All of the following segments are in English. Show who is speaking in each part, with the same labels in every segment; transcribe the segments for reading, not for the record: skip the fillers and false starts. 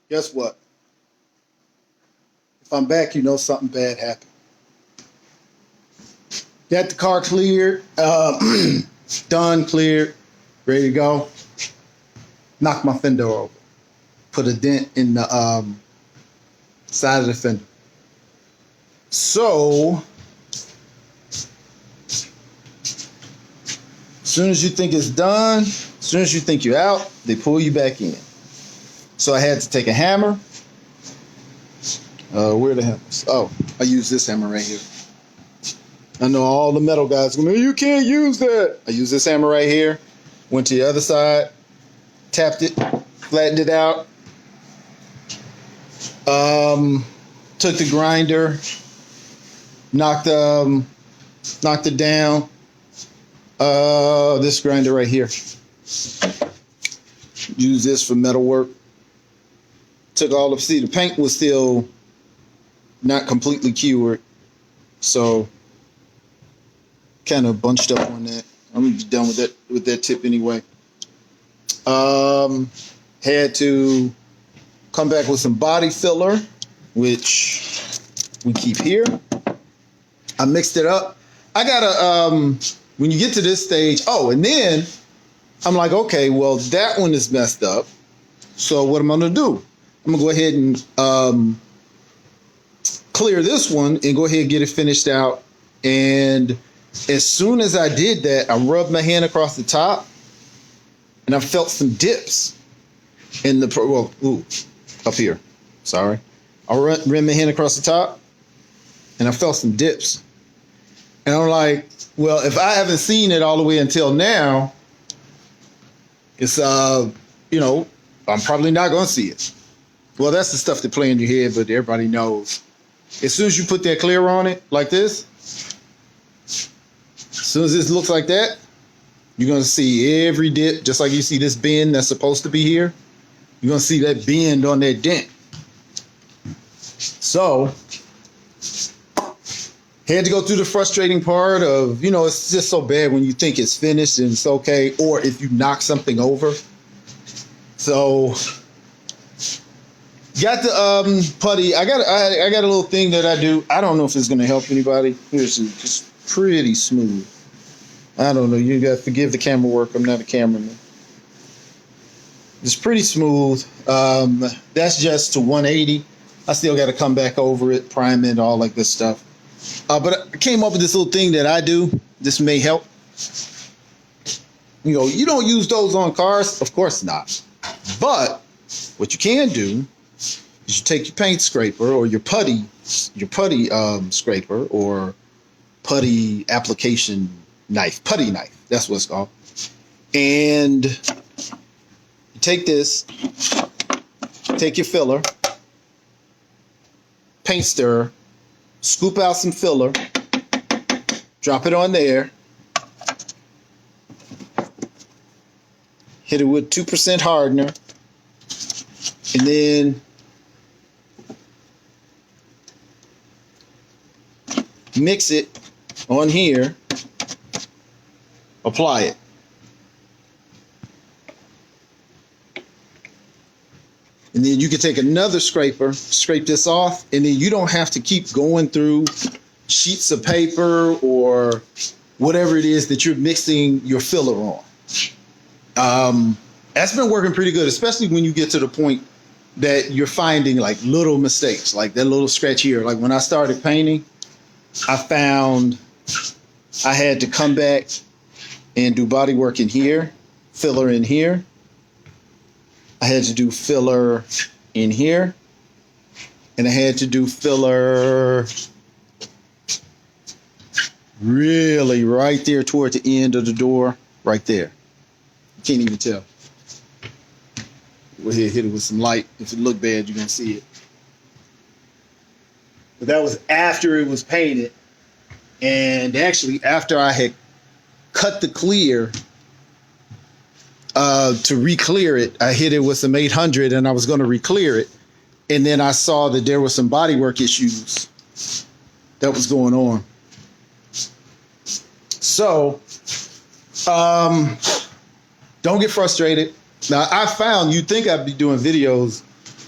Speaker 1: Guess what? If I'm back, you know something bad happened. Got the car cleared, done, cleared, ready to go. Knocked my fender over. Put a dent in the side of the fender. So, as soon as you think it's done, as soon as you think you're out, they pull you back in. So I had to take a hammer. Where are the hammers? Oh, I use this hammer right here. I know all the metal guys go, you can't use that. I use this hammer right here. Went to the other side, tapped it, flattened it out. Took the grinder, knocked it down. This grinder right here. Use this for metal work. Took all of, see, the paint was still not completely cured, so kind of bunched up on that. I'm done with that tip anyway. Had to come back with some body filler, which we keep here. I mixed it up. I gotta when you get to this stage, and then I'm like, okay, well, that one is messed up. So what am I gonna do? I'm gonna go ahead and clear this one and go ahead and get it finished out. And as soon as I did that, I rubbed my hand across the top and I felt some dips in the, up here. Sorry. I ran my hand across the top and I felt some dips. And I'm like, well, if I haven't seen it all the way until now, it's, I'm probably not going to see it. Well, that's the stuff that play in your head, but everybody knows. As soon as you put that clear on it, like this, as soon as this looks like that, you're going to see every dip, just like you see this bend that's supposed to be here. You're going to see that bend on that dent. So, had to go through the frustrating part of, it's just so bad when you think it's finished and it's okay, or if you knock something over. So, got the putty. I got a little thing that I do. I don't know if it's going to help anybody. Here's just pretty smooth. I don't know. You got to forgive the camera work. I'm not a cameraman. It's pretty smooth. That's just to 180. I still got to come back over it, prime it, all like this stuff. But I came up with this little thing that I do. This may help. You don't use those on cars? Of course not. But what you can do is you take your paint scraper or your putty scraper or putty application knife, putty knife. That's what it's called. And you take this, take your filler, paint stirrer, scoop out some filler, drop it on there, hit it with 2% hardener, and then mix it on here, apply it. And then you can take another scraper, scrape this off, and then you don't have to keep going through sheets of paper or whatever it is that you're mixing your filler on. That's been working pretty good, especially when you get to the point that you're finding like little mistakes, like that little scratch here. Like when I started painting, I found I had to come back and do body work in here, filler in here. I had to do filler in here, and I had to do filler really right there toward the end of the door, right there. You can't even tell. We'll hit it with some light. If it looked bad, you're gonna see it. But that was after it was painted, and actually after I had cut the clear. To re-clear it, I hit it with some 800 and I was going to re-clear it. And then I saw that there were some bodywork issues that was going on. So, don't get frustrated. Now, I found you'd think I'd be doing videos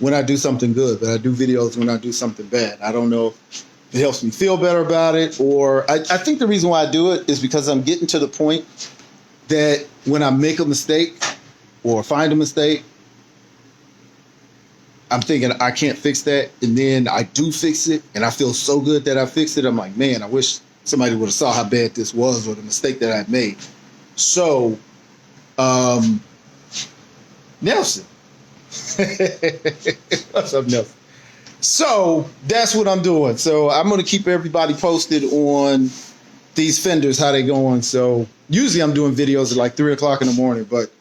Speaker 1: when I do something good, but I do videos when I do something bad. I don't know if it helps me feel better about it, or I think the reason why I do it is because I'm getting to the point that when I make a mistake or find a mistake, I'm thinking I can't fix that, and then I do fix it, and I feel so good that I fixed it. I'm like, man, I wish somebody would have saw how bad this was or the mistake that I made. So, Nelson, what's up, Nelson? So that's what I'm doing. So I'm gonna keep everybody posted on these fenders, how they going. So usually I'm doing videos at like 3 o'clock in the morning, but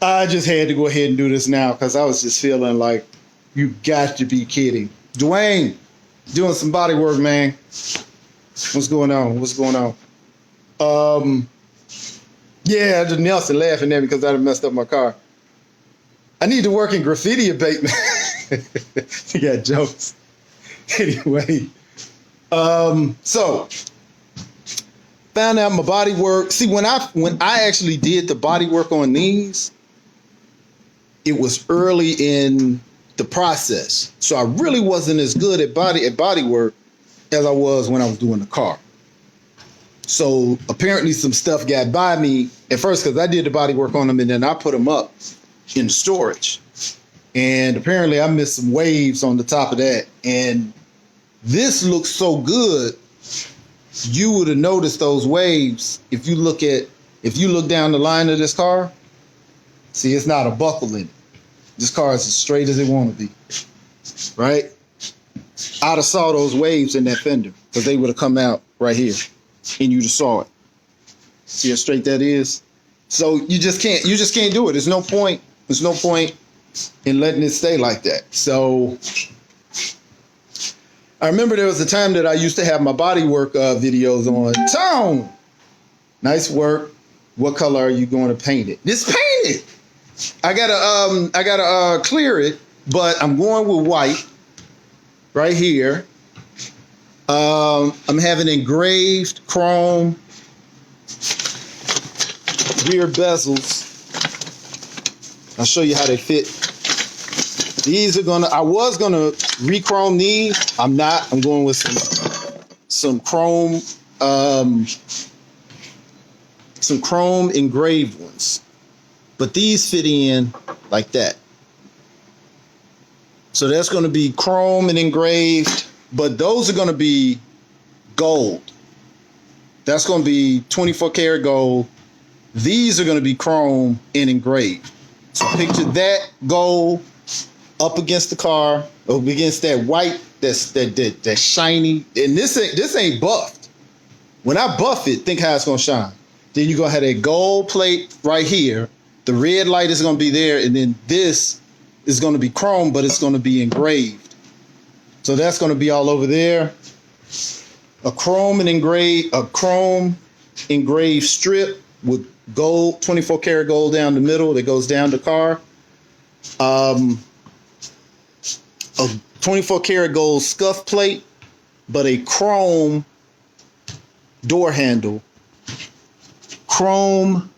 Speaker 1: I just had to go ahead and do this now because I was just feeling like, you got to be kidding. Dwayne, doing some body work, man. What's going on? What's going on? Yeah, just Nelson laughing at me because I done messed up my car. I need to work in graffiti abatement. You got jokes. Anyway, so found out my body work. See, when I actually did the body work on these, it was early in the process. So I really wasn't as good at body work as I was when I was doing the car. So apparently some stuff got by me at first because I did the body work on them and then I put them up in storage. And apparently I missed some waves on the top of that. And this looks so good. You would have noticed those waves if you look down the line of this car. See, it's not a buckle in it. This car is as straight as it want to be, right? I'd have saw those waves in that fender because they would have come out right here and you'd have saw it. See how straight that is? So you just can't do it. There's no point in letting it stay like that. So I remember there was a time that I used to have my body work videos on. Tone, nice work. What color are you going to paint it? It's painted. I gotta clear it, but I'm going with white right here. I'm having engraved chrome rear bezels. I'll show you how they fit. These are I was gonna re-chrome these. I'm not. I'm going with some chrome engraved ones. But these fit in like that. So that's going to be chrome and engraved, but those are going to be gold. That's going to be 24 karat gold. These are going to be chrome and engraved. So picture that gold up against the car, up against that white, that shiny. And this ain't buffed. When I buff it, think how it's going to shine. Then you're going to have that gold plate right here. The red light is going to be there, and then this is going to be chrome, but it's going to be engraved. So that's going to be all over there. A chrome engraved strip with gold, 24 karat gold down the middle that goes down the car. A 24 karat gold scuff plate, but a chrome door handle. Chrome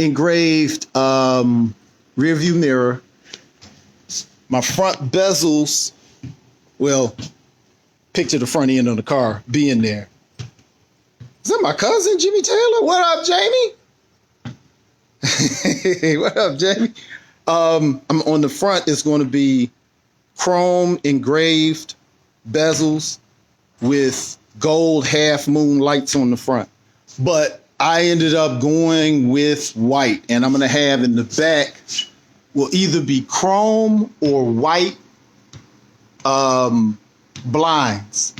Speaker 1: engraved rear view mirror. My front bezels, well, picture the front end of the car being there. Is that my cousin, Jimmy Taylor? What up, Jamie? What up, Jamie? I'm on the front. It's going to be chrome engraved bezels with gold half moon lights on the front. But I ended up going with white, and I'm going to have in the back will either be chrome or white blinds.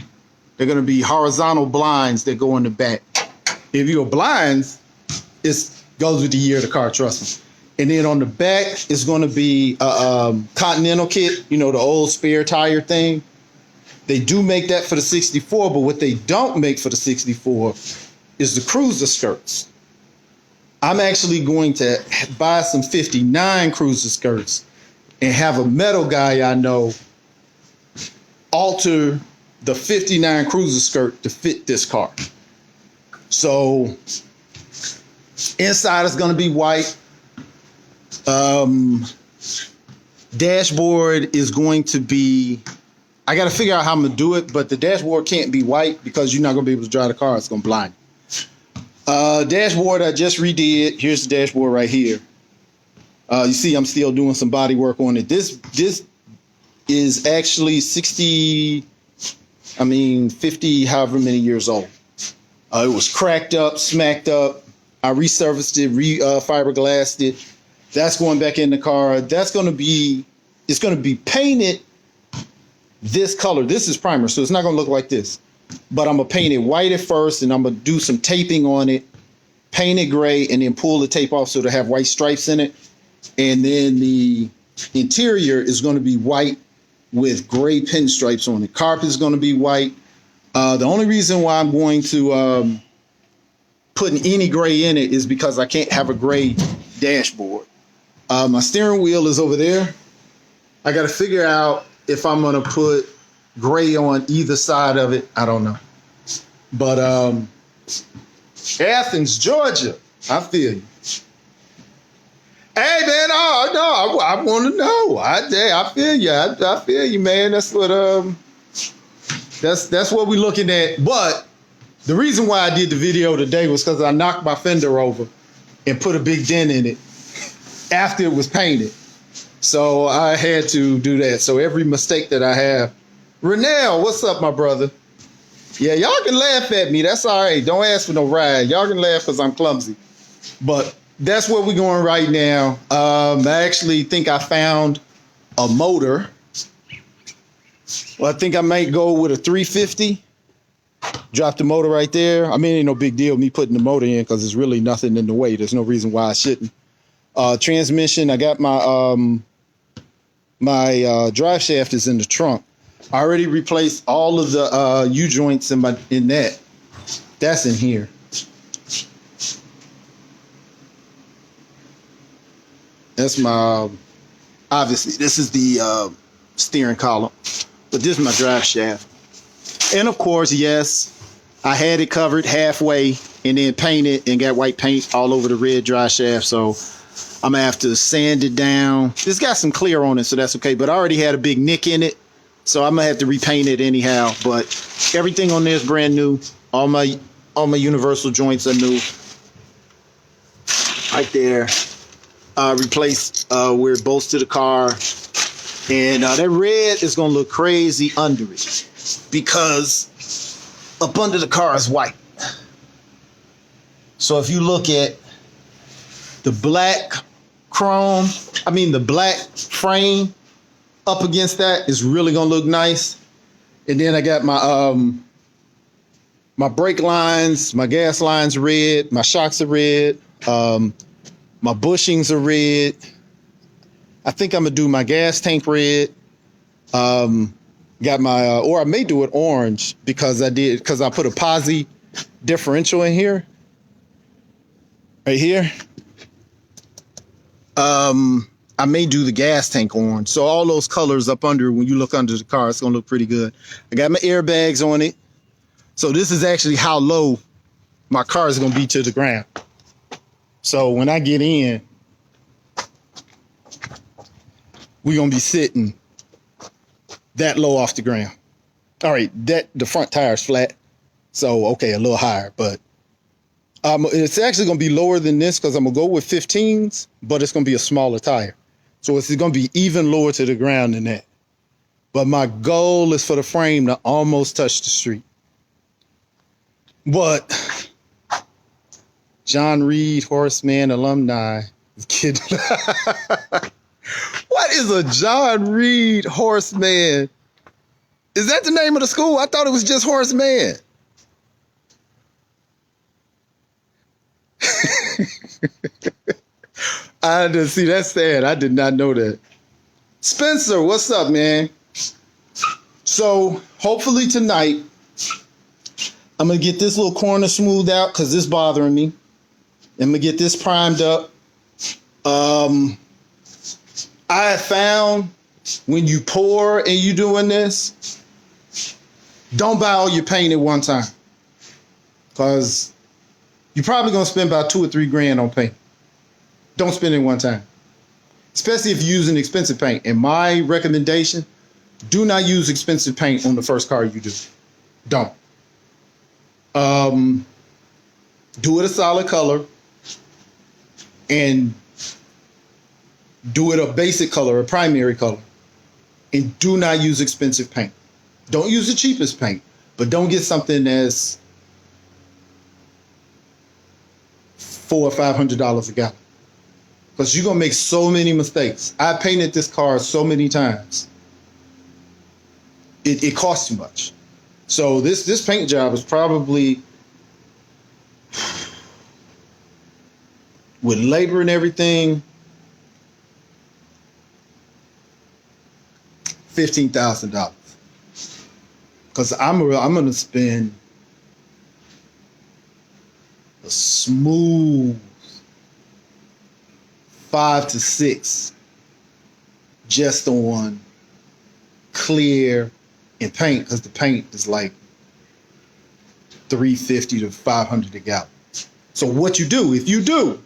Speaker 1: They're going to be horizontal blinds that go in the back. If you're blinds, it goes with the year of the car, trust me. And then on the back is going to be a Continental kit, you know, the old spare tire thing. They do make that for the 64, but what they don't make for the 64 is the cruiser skirts. I'm actually going to buy some 59 cruiser skirts and have a metal guy I know alter the 59 cruiser skirt to fit this car. So inside is going to be white. Dashboard is going to be, I got to figure out how I'm going to do it, but the dashboard can't be white because you're not going to be able to drive the car. It's going to blind you. Dashboard I just redid. Here's the dashboard right here. You see I'm still doing some body work on it. This is actually 50, however many years old. It was cracked up, smacked up. I resurfaced it, fiberglassed it. That's going back in the car. It's going to be painted this color. This is primer, so it's not going to look like this. But I'm going to paint it white at first, and I'm going to do some taping on it, paint it gray, and then pull the tape off so it'll have white stripes in it. And then the interior is going to be white with gray pinstripes on it. Carpet is going to be white. The only reason why I'm going to put any gray in it is because I can't have a gray dashboard. My steering wheel is over there. I got to figure out if I'm going to put gray on either side of it. I don't know. But Athens, Georgia. I feel you. Hey, man, I want to know. I feel you. I feel you, man. That's what that's what we're looking at. But the reason why I did the video today was because I knocked my fender over and put a big dent in it after it was painted. So I had to do that. So every mistake that I have. Renell, what's up, my brother? Yeah, y'all can laugh at me. That's all right. Don't ask for no ride. Y'all can laugh because I'm clumsy. But that's where we're going right now. I actually think I found a motor. Well, I think I might go with a 350. Drop the motor right there. I mean, ain't no big deal me putting the motor in because there's really nothing in the way. There's no reason why I shouldn't. Transmission, I got my drive shaft is in the trunk. I already replaced all of the U-joints in that. That's in here. That's my, obviously, this is the steering column, but this is my drive shaft. And of course, yes, I had it covered halfway and then painted and got white paint all over the red drive shaft. So I'm gonna have to sand it down. It's got some clear on it, so that's okay. But I already had a big nick in it, so I'm gonna have to repaint it anyhow. But everything on there is brand new. All my universal joints are new. Right there. Replaced where it bolts to the car. And that red is going to look crazy under it because up under the car is white. So if you look at the black chrome, the black frame up against that is really going to look nice. And then I got my my brake lines, my gas lines red, my shocks are red. My bushings are red. I think I'm gonna do my gas tank red. Got my, or I may do it orange because I put a posi differential in here. Right here. I may do the gas tank orange. So all those colors up under, when you look under the car, it's gonna look pretty good. I got my airbags on it. So this is actually how low my car is gonna be to the ground. So when I get in, we're going to be sitting that low off the ground. All right, the front tire's flat. So, okay, a little higher. But it's actually going to be lower than this because I'm going to go with 15s, but it's going to be a smaller tire. So it's going to be even lower to the ground than that. But my goal is for the frame to almost touch the street. But John Reed, Horseman alumni. Kidding. What is a John Reed Horseman? Is that the name of the school? I thought it was just Horseman. I didn't see, that's sad. I did not know that. Spencer, what's up, man? So hopefully tonight, I'm going to get this little corner smoothed out because this is bothering me. I'm gonna get this primed up. I have found when you pour and you doing this, don't buy all your paint at one time, because you're probably gonna spend about $2 or $3 grand on paint. Don't spend it one time. especially if you're using expensive paint. And my recommendation, do not use expensive paint on the first car you do. Don't. Do it a solid color and do it a basic color, a primary color. And do not use expensive paint. Don't use the cheapest paint, but don't get something that's $400 or $500 a gallon. Because you're gonna make so many mistakes. I painted this car so many times. It costs too much. So this paint job is probably, with labor and everything, $15,000. Because I'm gonna spend a smooth 5 to 6 just on clear and paint, because the paint is like $350 to $500 a gallon. So what you do, if you do,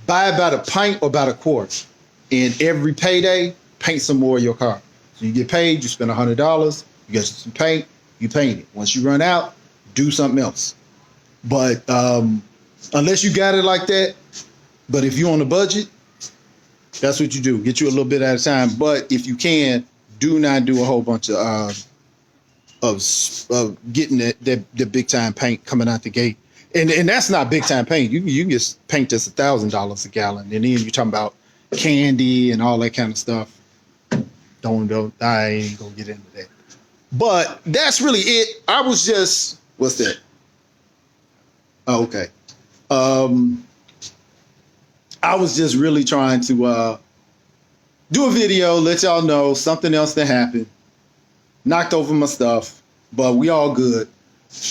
Speaker 1: buy about a pint or about a quart, and every payday, paint some more of your car. So you get paid, you spend $100, you get some paint, you paint it. Once you run out, do something else. But unless you got it like that, but if you're on a budget, that's what you do. Get you a little bit at a time. But if you can, do not do a whole bunch of getting the big time paint coming out the gate. And that's not big time paint. You can just paint that's $1,000 a gallon. And then you're talking about candy and all that kind of stuff. Don't I ain't gonna get into that. But that's really it. I was just, what's that? Oh, okay. I was just really trying to do a video, let y'all know something else that happened. Knocked over my stuff, but we all good.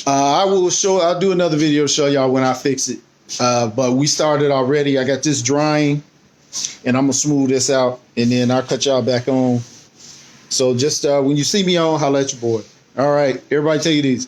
Speaker 1: I'll do another video to show y'all when I fix it. But we started already. I got this drying, and I'm gonna smooth this out, and then I'll cut y'all back on. So just when you see me on, holla at your boy. All right, everybody take it easy.